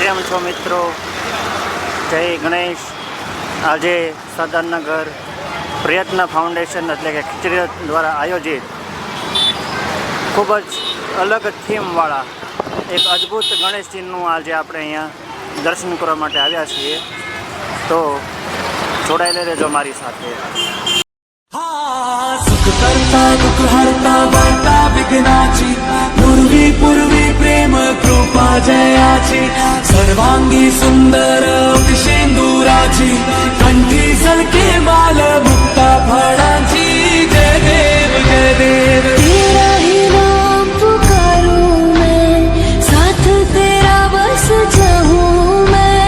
કેમ છો મિત્રો? જય ગણેશ। આજે સદાનગર પ્રયત્ન ફાઉન્ડેશન એટલે કે ખીચડી દ્વારા આયોજિત ખૂબ જ અલગ થીમવાળા એક અદ્ભુત ગણેશજીનું આજે આપણે અહીંયા દર્શન કરવા માટે આવ્યા છીએ, તો જોડાયેલા રહેજો મારી સાથે। सुख करता दुख हरता वार्ता विघ्नाची पूर्वी पूर्वी प्रेम कृपा जयाची सर्वांगी सुंदर शेंदुराची कंठी झलके बाल मुक्ता फळाची जय देव जय देव तेरा ही नाम पुकारूं मैं साथ तेरा बस जाऊं मैं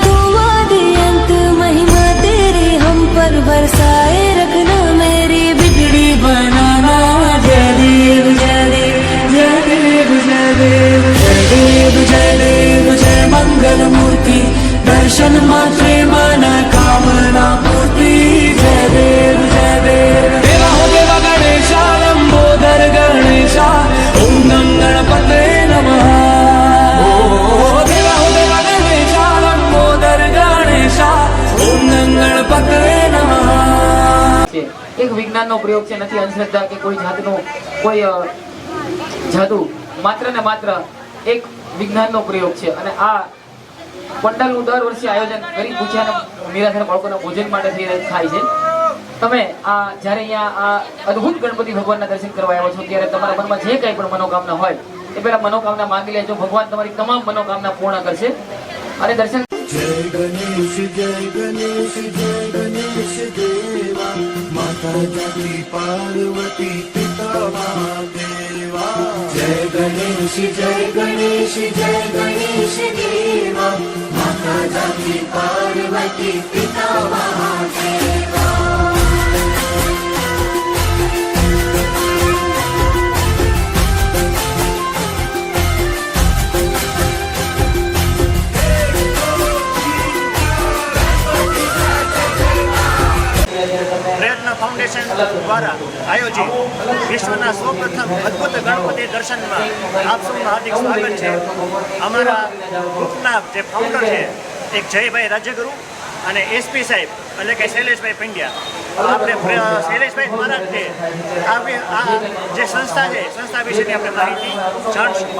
तू आदि अंत महिमा तेरी हम पर बरसाए रखना मेरी बिगड़ी बनाना जय देव जय देव जय देव जय देव जय देव जय देव जय मंगल मूर्ति दर्शन मात्रे मन कामना पूर्ति जय देव जय देव देवा हो देवा गणेशा लंबोदर गणेशा ओम गणपते नमः देवा हो देवा गणेशा लंबोदर गणेशा ओम गणपते नमः। एक विज्ञान नो प्रयोग है, नहीं अंधश्रद्धा के कोई जातनो कोई जादू, मात्र ने मात्र एक विज्ञान नो प्रयोग है। અને આ પંડાલનું દર વર્ષે આયોજન ગરીબ ભૂખ્યા નિરાધાર બાળકોના ભોજન માટે થાય છે। તમે આ જ્યારે અહીંયા આ અદ્ભુત ગણપતિ ભગવાનના દર્શન કરવા આવ્યા છો ત્યારે તમારા મનમાં જે કંઈ પણ મનોકામના હોય એ પહેલા મનોકામના માંગી લેજો, ભગવાન તમારી તમામ મનોકામના પૂર્ણ કરશે। અને દર્શન जय गणेश देवा माता जाति पार्वती पिता महादेवा जय गणेश देवा माता जाति पार्वती पिता महादेवा। પ્રયત્ન ફાઉન્ડેશન દ્વારા આયોજિત વિશ્વના સૌપ્રથમ અદ્ભુત ગણપતિ દર્શનમાં આપ સૌનું હાર્દિક સ્વાગત છે। અમારા ગ્રુપના જે ફાઉન્ડર છે એક જયભાઈ રાજ્યગુરુ અને એસપી સાહેબ એટલે કે શૈલેષભાઈ પંડ્યા। આપણે શૈલેષભાઈ દ્વારા આ જે સંસ્થા છે સંસ્થા વિશેની આપણે માહિતી જાણશું।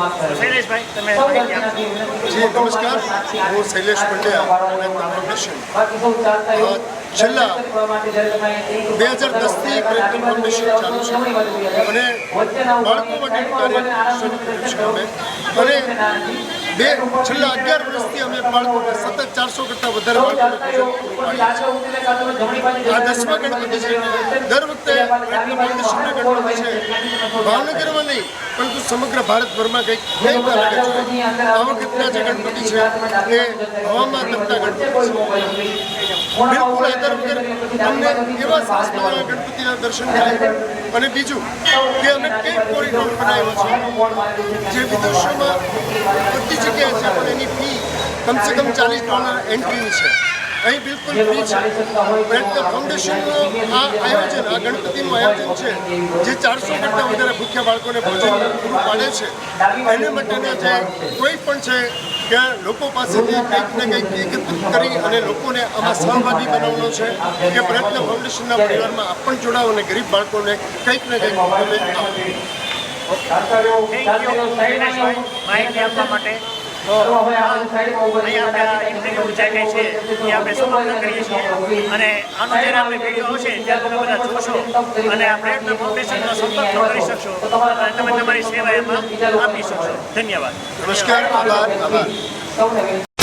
શૈલેષભાઈ તમે માહિતી આપજો। જી નમસ્કાર, હું શૈલેષ પંડ્યા ફાઉન્ડેશન છેલ્લા 2010થી પ્રયત્ન ફાઉન્ડેશન ચાલુ છે અને બાળકો માટે કાર્ય શરૂ કર્યું છે અમે અને છેલ્લા 11 વર્ષથી અમે બાળકોને સતત 400 કરતાં વધારે બાળકોને આ 10મા ગણપતિ છે। દર વખતે પ્રયત્ન ફાઉન્ડેશનના ગણપતિ છે ભાવનગરમાં નહીં પરંતુ સમગ્ર ભારતભરમાં કંઈક લાગે છે। આ વખતના જે ગણપતિ છે એ હવામાં તરતા ગણપતિ છે, બિલકુલ આદર વગર અમને એવા સરસ મજાના ગણપતિના દર્શન થાય। અને બીજું કે અમે કંઈક કોરિડોર બનાવ્યો છે જે વિદેશોમાં બધી જગ્યાએ છે પણ એની ફી કમસે કમ $40 એન્ટ્રીની છે, અહીં બિલકુલ ફ્રી છે। પ્રયત્ન ફાઉન્ડેશનનું આ આયોજન, આ ગણપતિનું આયોજન છે જે 400 કરતાં વધારે ભૂખ્યા બાળકોને ભોજન પૂરું પાડે છે। એને માટેના જે કોઈ પણ છે કે લોકો પાસેથી કંઈક ને કંઈક એકત્રિત કરી અને લોકોને આમાં સહભાગી બનાવવાનો છે કે પ્રયત્ન ફાઉન્ડેશનના પરિવારમાં આપ પણ જોડાઓ અને ગરીબ બાળકોને કંઈક ને કંઈક તમે આપો। થેન્ક યુ શૈલેષભાઈ માહિતી આપવા માટે। તો અહીંયા આપણે ઇન્ટરવ્યુ જે કંઈ છે એ આપણે સમાપ્ત કરીએ છીએ અને આનો જ્યારે આપણે વિડીયો આવશે ત્યારે તમે બધા જોશો અને આ પ્રયત્ન ફાઉન્ડેશનનો સંપર્ક કરી શકશો અને તમે તમારી સેવા એમાં આપી શકશો। ધન્યવાદ। નમસ્કાર, આભાર।